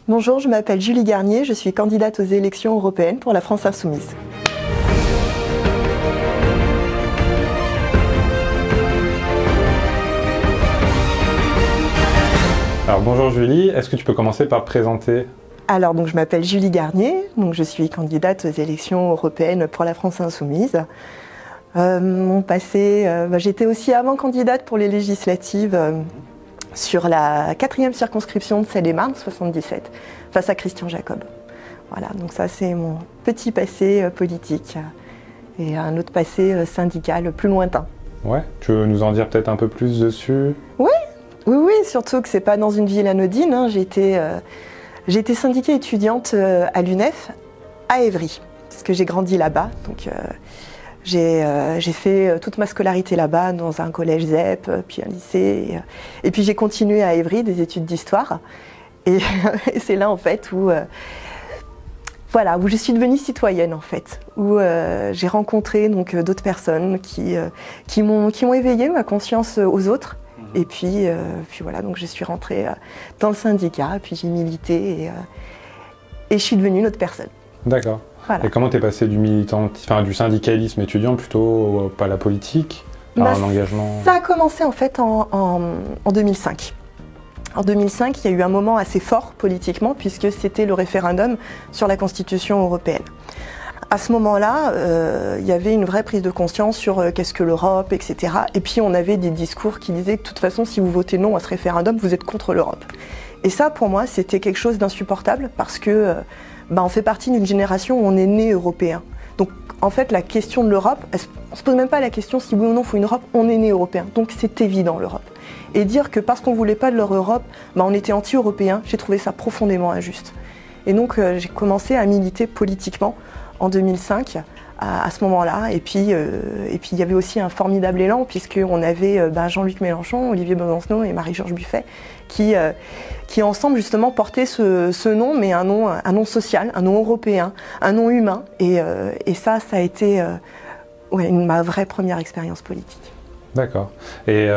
Bonjour, je m'appelle Julie Garnier, je suis candidate aux élections européennes pour la France Insoumise. Alors bonjour Julie, est-ce que tu peux commencer par te présenter? Alors je m'appelle Julie Garnier, je suis candidate aux élections européennes pour la France Insoumise. Mon passé, j'étais aussi avant candidate pour les législatives sur la 4e circonscription de Seine-et-Marne, 77, face à Christian Jacob. Voilà, donc ça c'est mon petit passé politique et un autre passé syndical plus lointain. Ouais, tu veux nous en dire peut-être un peu plus dessus? Oui, surtout que c'est pas dans une ville anodine, hein. J'ai été syndiquée étudiante à l'UNEF, à Évry, parce que j'ai grandi là-bas. Donc j'ai fait toute ma scolarité là-bas, dans un collège ZEP, puis un lycée. Et puis j'ai continué à Évry, des études d'histoire. Et c'est là en fait où je suis devenue citoyenne en fait, où j'ai rencontré d'autres personnes qui m'ont éveillé ma conscience aux autres. Et puis voilà, donc je suis rentrée dans le syndicat, puis j'ai milité et je suis devenue une autre personne. D'accord. Voilà. Et comment t'es passée du syndicalisme étudiant plutôt à la politique, à un engagement? Ça a commencé en fait en 2005. En 2005, il y a eu un moment assez fort politiquement puisque c'était le référendum sur la Constitution européenne. À ce moment-là, il y avait une vraie prise de conscience sur qu'est-ce que l'Europe, etc. Et puis on avait des discours qui disaient que de toute façon, si vous votez non à ce référendum, vous êtes contre l'Europe. Et ça, pour moi, c'était quelque chose d'insupportable parce que on fait partie d'une génération où on est né européen. Donc en fait, la question de l'Europe, on ne se pose même pas la question si oui ou non il faut une Europe, on est né européen. Donc c'est évident l'Europe. Et dire que parce qu'on ne voulait pas de leur Europe, on était anti-européen, j'ai trouvé ça profondément injuste. Et donc j'ai commencé à militer politiquement en 2005, à ce moment-là. Et puis il y avait aussi un formidable élan, puisqu'on avait Jean-Luc Mélenchon, Olivier Besancenot et Marie-Georges Buffet, qui ensemble justement portaient ce nom, mais un nom social, un nom européen, un nom humain. Et ça a été ma vraie première expérience politique. D'accord. Et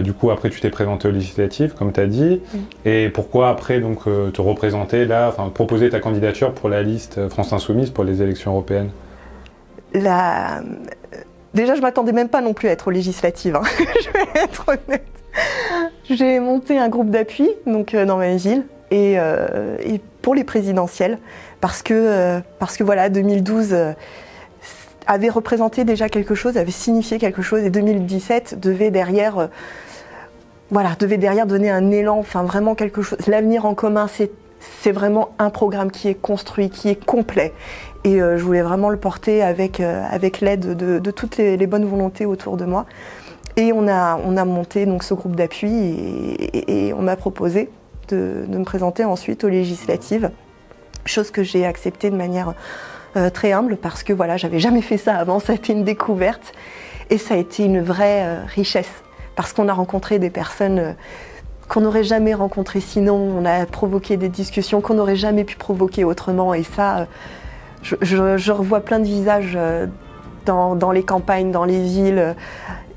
du coup, après, tu t'es présentée aux législatives, comme tu as dit. Et pourquoi après te représenter là, proposer ta candidature pour la liste France Insoumise pour les élections européennes? Déjà, je ne m'attendais même pas non plus à être aux législatives, hein. Je vais être honnête. J'ai monté un groupe d'appui dans ma ville et pour les présidentielles parce que voilà, 2012 avait représenté déjà quelque chose, avait signifié quelque chose, et 2017 devait derrière donner un élan, vraiment quelque chose. L'avenir en commun, c'est vraiment un programme qui est construit, qui est complet. Et je voulais vraiment le porter avec l'aide de toutes les bonnes volontés autour de moi. Et on a monté ce groupe d'appui et on m'a proposé de me présenter ensuite aux législatives, chose que j'ai acceptée de manière très humble parce que j'avais jamais fait ça avant, ça a été une découverte et ça a été une vraie richesse parce qu'on a rencontré des personnes qu'on n'aurait jamais rencontrées sinon, on a provoqué des discussions qu'on n'aurait jamais pu provoquer autrement et ça, je revois plein de visages dans les campagnes, dans les villes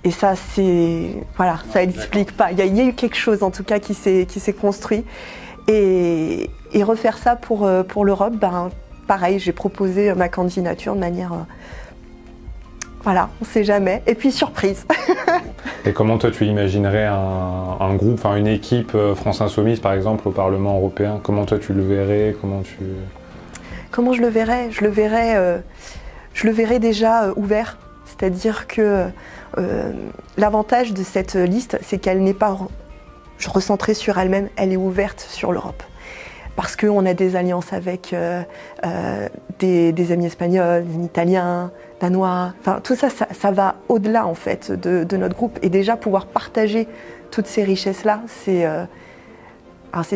et ça ça explique pas, il y a eu quelque chose en tout cas qui s'est construit et refaire ça pour l'Europe, pareil, j'ai proposé ma candidature de manière... on ne sait jamais. Et puis, surprise. Et comment toi, tu imaginerais un groupe, une équipe France Insoumise, par exemple, au Parlement européen? Comment toi, tu le verrais? Comment je le verrais? Je le verrais déjà ouvert. C'est-à-dire que l'avantage de cette liste, c'est qu'elle n'est pas recentrée sur elle-même, elle est ouverte sur l'Europe. Parce qu'on a des alliances avec des amis espagnols, des italiens, danois. Tout ça, ça va au-delà en fait de notre groupe. Et déjà pouvoir partager toutes ces richesses-là, c'est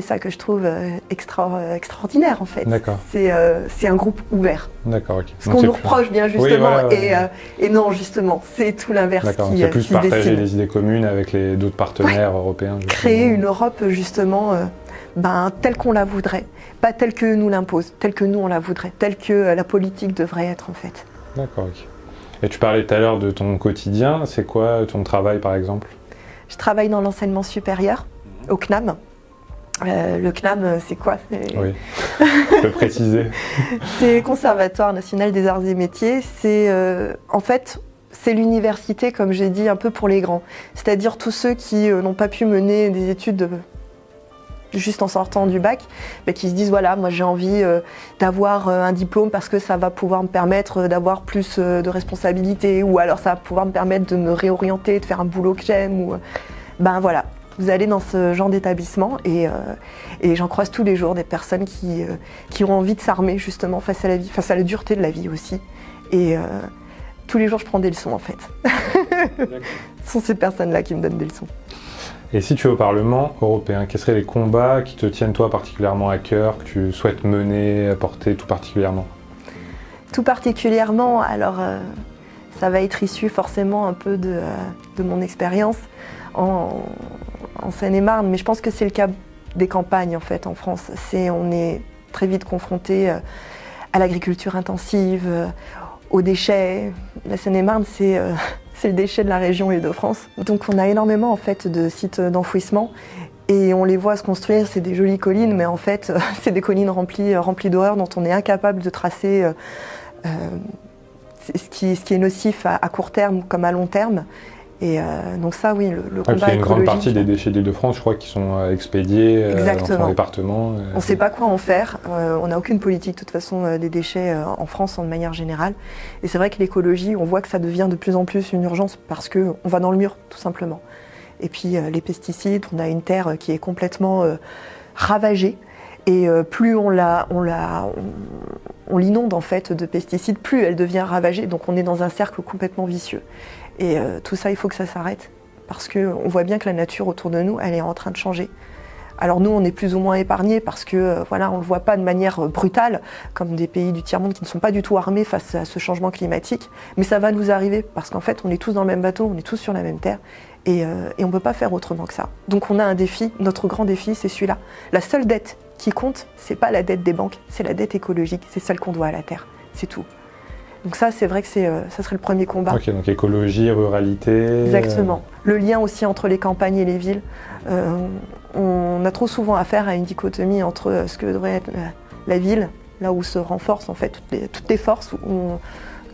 ça que je trouve extraordinaire en fait. D'accord. C'est un groupe ouvert. D'accord, ok. Ce qu'on nous reproche bien justement. Oui, et non, justement, c'est tout l'inverse. D'accord, c'est plus partager des idées communes avec d'autres partenaires européens. Justement. Créer une Europe justement... telle qu'on la voudrait, pas telle que nous l'impose, telle que nous on la voudrait, telle que la politique devrait être en fait. D'accord, ok. Et tu parlais tout à l'heure de ton quotidien, c'est quoi ton travail par exemple? Je travaille dans l'enseignement supérieur, au CNAM, Le CNAM, c'est quoi? Oui, je peux préciser. C'est Conservatoire national des arts et métiers. C'est en fait, c'est l'université, comme j'ai dit, un peu pour les grands. C'est-à-dire tous ceux qui n'ont pas pu mener des études juste en sortant du bac, mais qui se disent voilà, moi j'ai envie d'avoir un diplôme parce que ça va pouvoir me permettre d'avoir plus de responsabilités, ou alors ça va pouvoir me permettre de me réorienter, de faire un boulot que j'aime. Ou ben voilà. Vous allez dans ce genre d'établissement et j'en croise tous les jours des personnes qui ont envie de s'armer justement face à la vie, face à la dureté de la vie aussi. Et tous les jours, je prends des leçons en fait. Ce sont ces personnes-là qui me donnent des leçons. Et si tu es au Parlement européen, quels seraient les combats qui te tiennent toi particulièrement à cœur, que tu souhaites mener, porter tout particulièrement? Tout particulièrement, alors ça va être issu forcément un peu de mon expérience en Seine-et-Marne, mais je pense que c'est le cas des campagnes en fait en France. On est très vite confronté à l'agriculture intensive, aux déchets. La Seine-et-Marne, c'est le déchet de la région Île-de-France. Donc on a énormément en fait de sites d'enfouissement et on les voit se construire, c'est des jolies collines, mais en fait c'est des collines remplies d'horreurs dont on est incapable de tracer ce qui est nocif à court terme comme à long terme. Et donc ça, oui, le combat écologique. Il y a une grande partie des déchets d'Île-de-France, je crois, qui sont expédiés dans son département. On ne sait pas quoi en faire. On n'a aucune politique, de toute façon, des déchets en France, de manière générale. Et c'est vrai que l'écologie, on voit que ça devient de plus en plus une urgence parce qu'on va dans le mur, tout simplement. Et puis les pesticides, on a une terre qui est complètement ravagée. Et plus on l'inonde en fait de pesticides, plus elle devient ravagée. Donc on est dans un cercle complètement vicieux. Et tout ça, il faut que ça s'arrête parce qu'on voit bien que la nature autour de nous, elle est en train de changer. Alors nous, on est plus ou moins épargnés parce que voilà, on le voit pas de manière brutale comme des pays du tiers-monde qui ne sont pas du tout armés face à ce changement climatique. Mais ça va nous arriver parce qu'en fait, on est tous dans le même bateau, on est tous sur la même terre et on ne peut pas faire autrement que ça. Donc on a un défi, notre grand défi, c'est celui-là. La seule dette qui compte, c'est pas la dette des banques, c'est la dette écologique, c'est celle qu'on doit à la terre, c'est tout. Donc ça, c'est vrai que ça serait le premier combat. Ok, donc écologie, ruralité... Exactement. Le lien aussi entre les campagnes et les villes. On a trop souvent affaire à une dichotomie entre ce que devrait être la ville, là où se renforcent en fait toutes les forces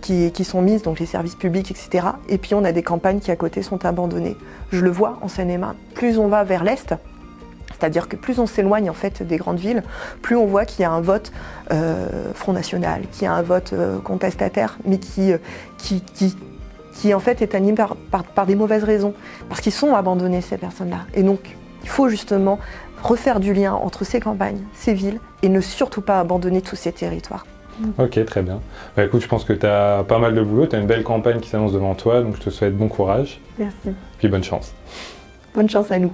qui sont mises, donc les services publics, etc. Et puis on a des campagnes qui à côté sont abandonnées. Je le vois en Seine-et-Marne. Plus on va vers l'Est, c'est-à-dire que plus on s'éloigne en fait des grandes villes, plus on voit qu'il y a un vote Front National, qu'il y a un vote contestataire, mais qui en fait est animé par des mauvaises raisons, parce qu'ils sont abandonnés ces personnes-là. Et donc il faut justement refaire du lien entre ces campagnes, ces villes, et ne surtout pas abandonner tous ces territoires. Ok, très bien. Bah, écoute, je pense que tu as pas mal de boulot, tu as une belle campagne qui s'annonce devant toi, donc je te souhaite bon courage. Merci. Puis bonne chance. Bonne chance à nous.